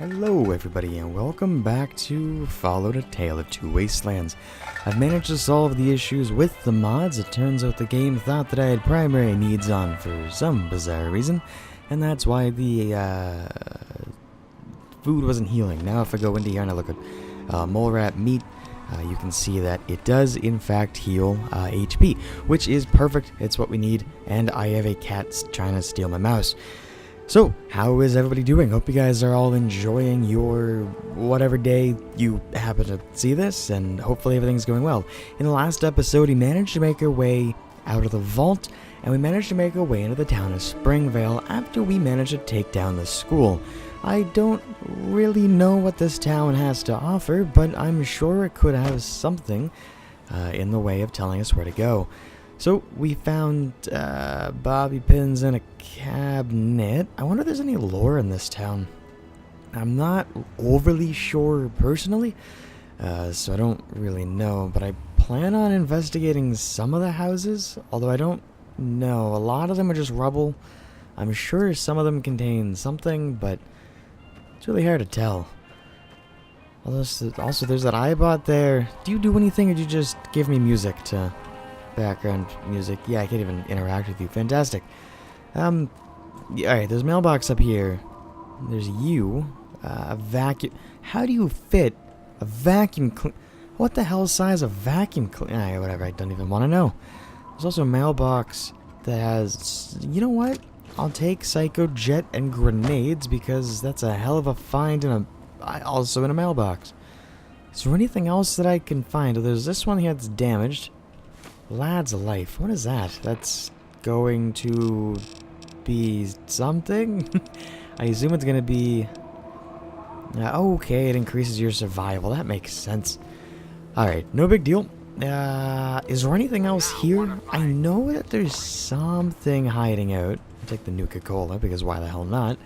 Hello everybody and welcome back to Follow the Tale of Two Wastelands. I've managed to solve the issues with the mods. It turns out the game thought that I had primary needs on for some bizarre reason, and that's why the food wasn't healing. Now if I go into here and I look at mole rat meat, you can see that it does in fact heal HP, which is perfect. It's what we need, and I have a cat trying to steal my mouse. So, how is everybody doing? Hope you guys are all enjoying your whatever day you happen to see this, and hopefully everything's going well. In the last episode, we managed to make our way out of the vault, and we managed to make our way into the town of Springvale after we managed to take down the school. I don't really know what this town has to offer, but I'm sure it could have something in the way of telling us where to go. So, we found bobby pins in a cabinet. I wonder if there's any lore in this town. I'm not overly sure personally, so I don't really know, but I plan on investigating some of the houses, although I don't know. A lot of them are just rubble. I'm sure some of them contain something, but it's really hard to tell. Also, there's that iBot there. Do you do anything, or do you just give me music to... background music? Yeah, I can't even interact with you. Fantastic. Alright, there's a mailbox up here. There's you. A vacuum. How do you fit a vacuum clean? What the hell size of vacuum clean? Alright, whatever. I don't even want to know. There's also a mailbox that has... You know what? I'll take Psycho Jet and grenades because that's a hell of a find also in a mailbox. Is there anything else that I can find? Oh, there's this one here that's damaged. Lad's life. What is that? That's going to be something? I assume it's going to be... okay, it increases your survival. That makes sense. Alright, no big deal. Is there anything else here? I know that there's something hiding out. I'll take the Nuka-Cola, because why the hell not?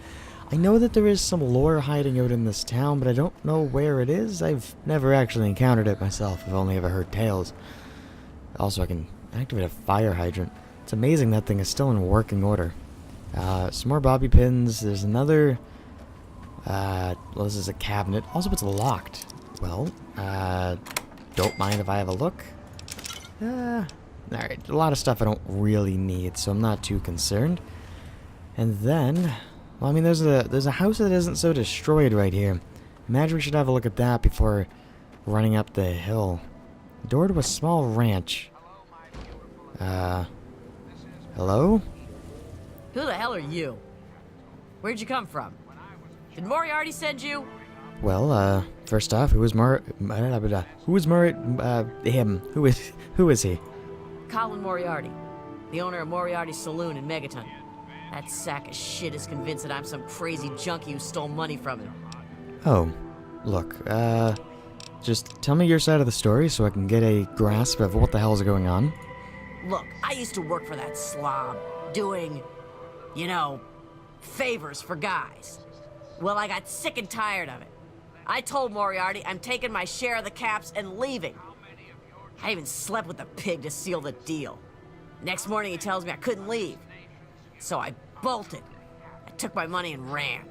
I know that there is some lore hiding out in this town, but I don't know where it is. I've never actually encountered it myself. I've only ever heard tales. Also, I can activate a fire hydrant. It's amazing that thing is still in working order. Some more bobby pins. There's another... well, this is a cabinet. Also, it's locked. Well, don't mind if I have a look. Alright, a lot of stuff I don't really need, so I'm not too concerned. And then... Well, I mean, there's a house that isn't so destroyed right here. Imagine we should have a look at that before running up the hill. Door to a small ranch. Hello? Who the hell are you? Where'd you come from? Did Moriarty send you? Well, first off, who is him? Who is he? Colin Moriarty, the owner of Moriarty's Saloon in Megaton. That sack of shit is convinced that I'm some crazy junkie who stole money from him. Oh, look, just tell me your side of the story so I can get a grasp of what the hell is going on. Look, I used to work for that slob, doing, you know, favors for guys. Well, I got sick and tired of it. I told Moriarty I'm taking my share of the caps and leaving. I even slept with the pig to seal the deal. Next morning he tells me I couldn't leave. So I bolted. I took my money and ran.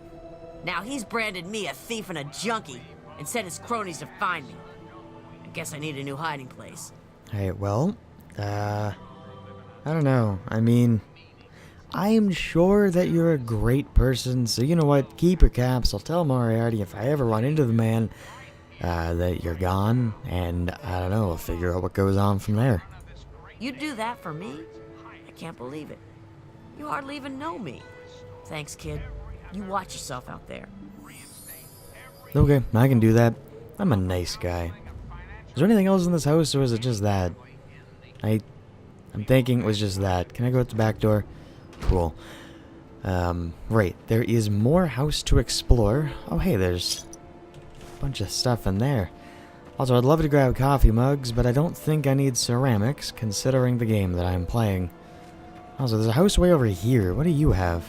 Now he's branded me a thief and a junkie, and sent his cronies to find me. I guess I need a new hiding place. Hey, well, I don't know. I mean, I'm sure that you're a great person, so you know what? Keep your caps. I'll tell Moriarty if I ever run into the man that you're gone, and I don't know, I'll figure out what goes on from there. You'd do that for me? I can't believe it. You hardly even know me. Thanks, kid. You watch yourself out there. Okay, I can do that. I'm a nice guy. Is there anything else in this house, or is it just that? I'm thinking it was just that. Can I go out the back door? Cool. Right. There is more house to explore. Oh, hey, there's a bunch of stuff in there. Also, I'd love to grab coffee mugs, but I don't think I need ceramics, considering the game that I'm playing. Also, there's a house way over here. What do you have?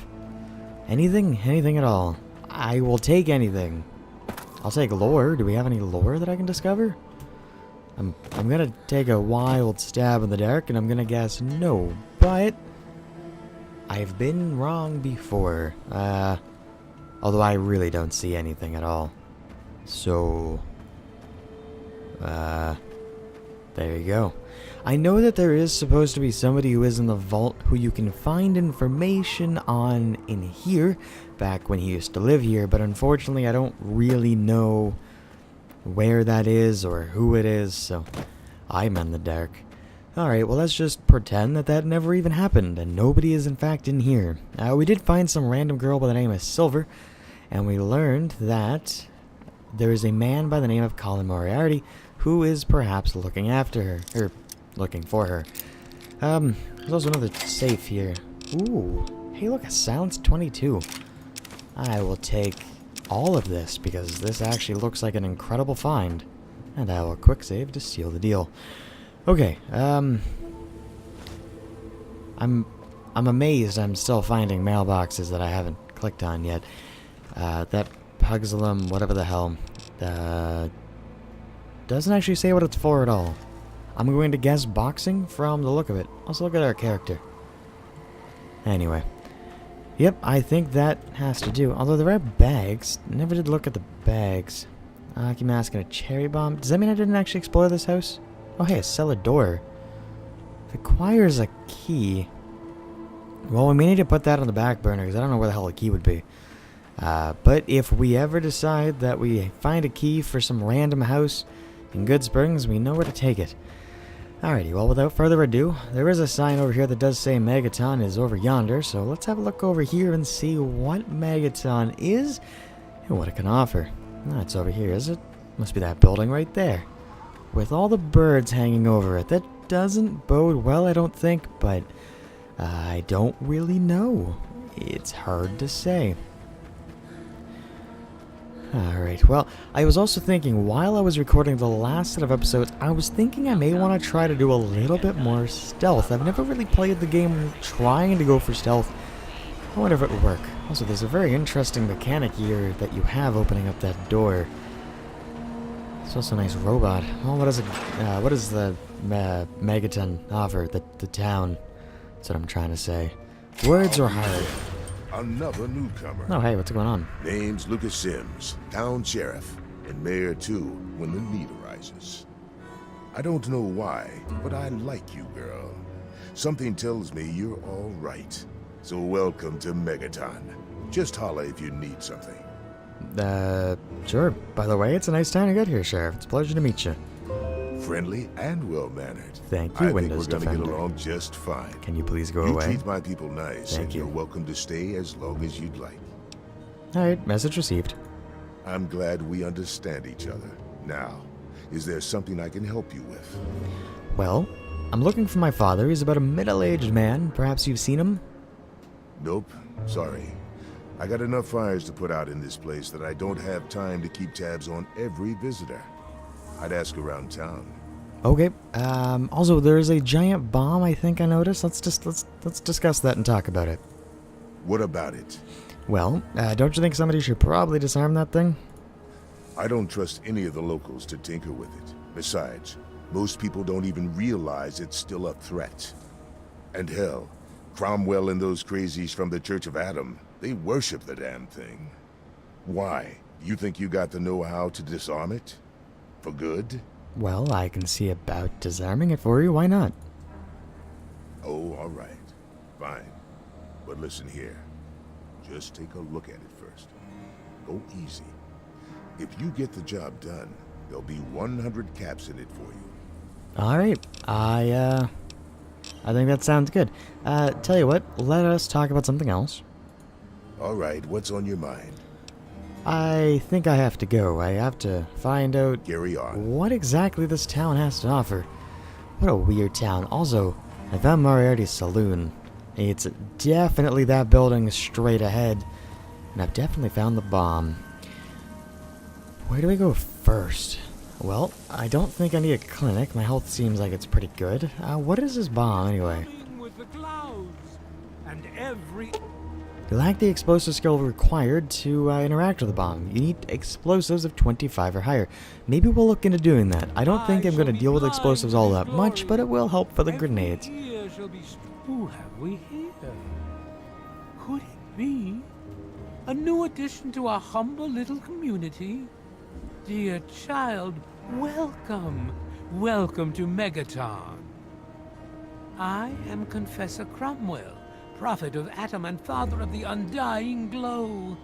Anything? Anything at all. I will take anything. I'll take lore. Do we have any lore that I can discover? I'm gonna take a wild stab in the dark, and I'm gonna guess no, but I've been wrong before. Although I really don't see anything at all. So, there you go. I know that there is supposed to be somebody who is in the vault who you can find information on in here, back when he used to live here, but unfortunately I don't really know where that is or who it is, so I'm in the dark. Alright, well let's just pretend that that never even happened, and nobody is in fact in here. We did find some random girl by the name of Silver, and we learned that there is a man by the name of Colin Moriarty who is perhaps looking after her, or looking for her. There's also another safe here. Ooh, hey look, a silenced 22. I will take all of this because this actually looks like an incredible find. And I will quick save to seal the deal. Okay, I'm amazed I'm still finding mailboxes that I haven't clicked on yet. That Pugsalum, whatever the hell, doesn't actually say what it's for at all. I'm going to guess boxing from the look of it. Also look at our character. Anyway. Yep, I think that has to do. Although there are bags. Never did look at the bags. Hockey mask and a cherry bomb. Does that mean I didn't actually explore this house? Oh hey, a cellar door. Requires a key. Well, we may need to put that on the back burner because I don't know where the hell a key would be. But if we ever decide that we find a key for some random house in Good Springs, we know where to take it. Alrighty, well without further ado, there is a sign over here that does say Megaton is over yonder, so let's have a look over here and see what Megaton is and what it can offer. No, it's over here, is it? Must be that building right there. With all the birds hanging over it. That doesn't bode well, I don't think, but I don't really know. It's hard to say. Alright, well, I was also thinking, while I was recording the last set of episodes, I was thinking I may want to try to do a little bit more stealth. I've never really played the game trying to go for stealth. I wonder if it would work. Also, there's a very interesting mechanic here that you have opening up that door. It's also a nice robot. Well, what does the Megaton offer? The town. That's what I'm trying to say. Words are hard. Another newcomer. Oh, hey, what's going on? Name's Lucas Sims, town sheriff, and mayor too when the need arises. I don't know why, but I like you, girl. Something tells me you're all right. So welcome to Megaton. Just holla if you need something. Sure. By the way, it's a nice time to get here, Sheriff. It's a pleasure to meet you. Friendly and well-mannered. Thank you, Windows I think we're Defender. gonna get along just fine. Can you please go You away? treat my people nice, Thank and you. you're welcome to stay as long as you'd like. Alright, message received. I'm glad we understand each other. Now, is there something I can help you with? Well, I'm looking for my father. He's about a middle-aged man. Perhaps you've seen him? Nope, sorry. I got enough fires to put out in this place that I don't have time to keep tabs on every visitor. I'd ask around town. Okay. Also, there's a giant bomb I think I noticed. Let's discuss that and talk about it. What about it? Well, don't you think somebody should probably disarm that thing? I don't trust any of the locals to tinker with it. Besides, most people don't even realize it's still a threat. And hell, Cromwell and those crazies from the Church of Adam, they worship the damn thing. Why? You think you got the know-how to disarm it? For good? Well, I can see about disarming it for you. Why not? Oh, all right. Fine. But listen here. Just take a look at it first. Go easy. If you get the job done, there'll be 100 caps in it for you. Alright. I think that sounds good. Tell you what, let us talk about something else. All right, what's on your mind? I think I have to go. I have to find out Carry on. what exactly this town has to offer. What a weird town. Also, I found Moriarty's saloon. It's definitely that building straight ahead. And I've definitely found the bomb. Where do we go first? Well, I don't think I need a clinic. My health seems like it's pretty good. What is this bomb, anyway? With the clouds and every You lack the explosive skill required to interact with the bomb. You need explosives of 25 or higher. Maybe we'll look into doing that. I don't think I'm going to deal with explosives all that much, but it will help for the grenades. Who have we here? Could it be a new addition to our humble little community. Dear child, welcome. Welcome to Megaton. I am Confessor Cromwell, prophet of Atom and father of the undying glow.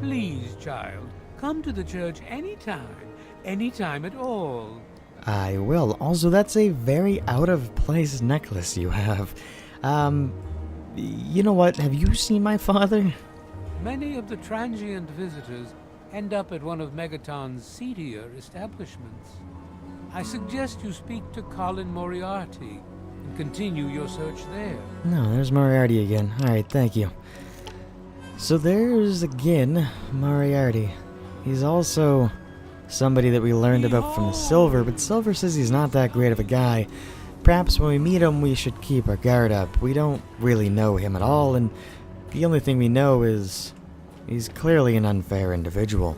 Please, child, come to the church anytime at all. I will. Also, that's a very out-of-place necklace you have. You know what? Have you seen my father? Many of the transient visitors end up at one of Megaton's seedier establishments. I suggest you speak to Colin Moriarty and continue your search there. No, there's Moriarty again. Alright, thank you. So there's, again, Moriarty. He's also somebody that we learned about from Silver, but Silver says he's not that great of a guy. Perhaps when we meet him, we should keep our guard up. We don't really know him at all, and the only thing we know is he's clearly an unfair individual.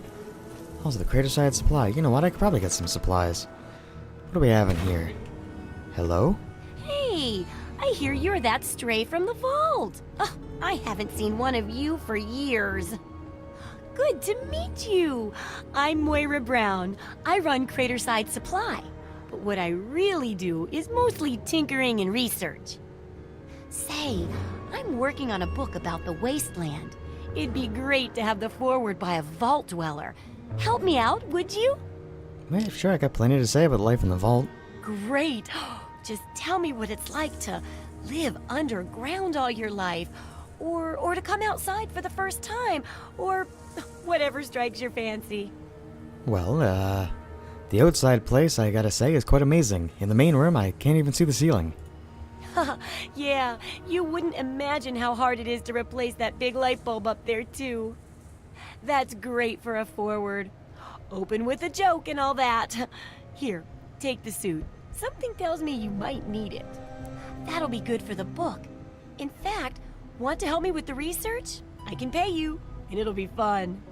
Also, the Craterside supply. You know what? I could probably get some supplies. What do we have in here? Hello? Hey, I hear you're that stray from the vault. Oh, I haven't seen one of you for years. Good to meet you. I'm Moira Brown. I run Craterside Supply. But what I really do is mostly tinkering and research. Say, I'm working on a book about the Wasteland. It'd be great to have the foreword by a vault dweller. Help me out, would you? Yeah, sure, I got plenty to say about life in the vault. Great. Just tell me what it's like to live underground all your life, or to come outside for the first time, or whatever strikes your fancy. Well, the outside place, I gotta say, is quite amazing. In the main room, I can't even see the ceiling. Yeah, you wouldn't imagine how hard it is to replace that big light bulb up there, too. That's great for a forward. Open with a joke and all that. Here, take the suit. Something tells me you might need it. That'll be good for the book. In fact, want to help me with the research? I can pay you, and it'll be fun.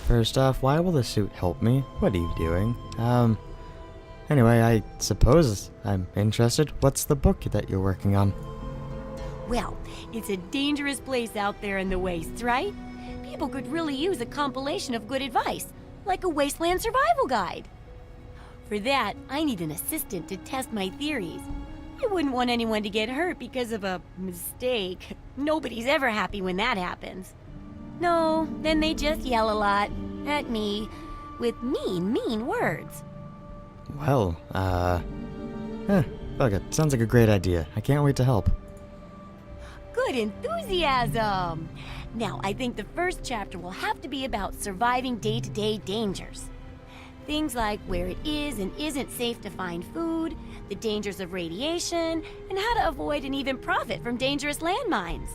First off, why will the suit help me? What are you doing? Anyway, I suppose I'm interested. What's the book that you're working on? Well, it's a dangerous place out there in the wastes, right? People could really use a compilation of good advice, like a wasteland survival guide. For that, I need an assistant to test my theories. I wouldn't want anyone to get hurt because of a mistake. Nobody's ever happy when that happens. No, then they just yell a lot at me with mean words. Well, fuck it. Sounds like a great idea. I can't wait to help. Good enthusiasm! Now, I think the first chapter will have to be about surviving day-to-day dangers. Things like where it is and isn't safe to find food, the dangers of radiation, and how to avoid and even profit from dangerous landmines.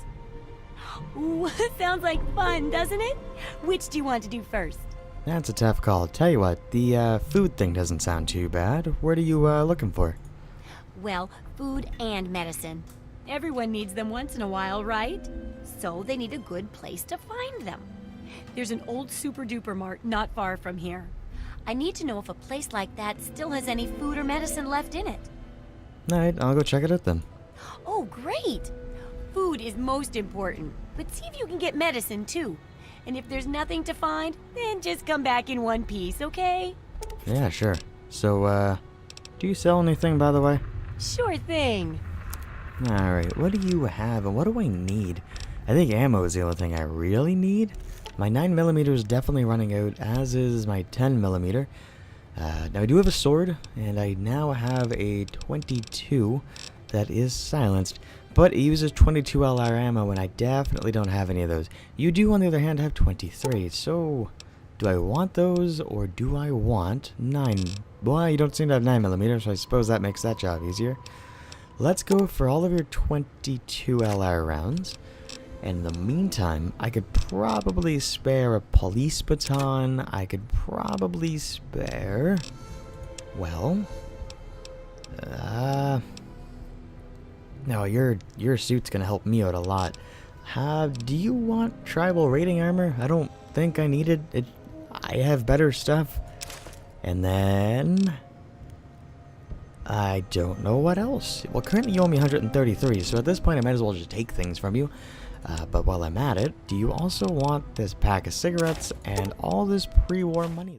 Ooh, sounds like fun, doesn't it? Which do you want to do first? That's a tough call. Tell you what, the food thing doesn't sound too bad. What are you looking for? Well, food and medicine. Everyone needs them once in a while, right? So they need a good place to find them. There's an old super-duper mart not far from here. I need to know if a place like that still has any food or medicine left in it. Alright, I'll go check it out then. Oh, great! Food is most important, but see if you can get medicine too. And if there's nothing to find, then just come back in one piece, okay? Yeah, sure. So, do you sell anything, by the way? Sure thing. Alright, what do you have and what do I need? I think ammo is the only thing I really need. My 9mm is definitely running out, as is my 10mm. Now I do have a sword, and I now have a 22 that is silenced, but it uses 22 LR ammo, and I definitely don't have any of those. You do, on the other hand, have 23, so do I want those, or do I want 9? Well, you don't seem to have 9mm, so I suppose that makes that job easier. Let's go for all of your 22 LR rounds. In the meantime, I could probably spare a police baton. I could probably spare... Well... No, your suit's gonna help me out a lot. Do you want tribal raiding armor? I don't think I need it. I have better stuff. And then... I don't know what else. Well, currently you owe me 133, so at this point I might as well just take things from you. But while I'm at it, do you also want this pack of cigarettes and all this pre-war money?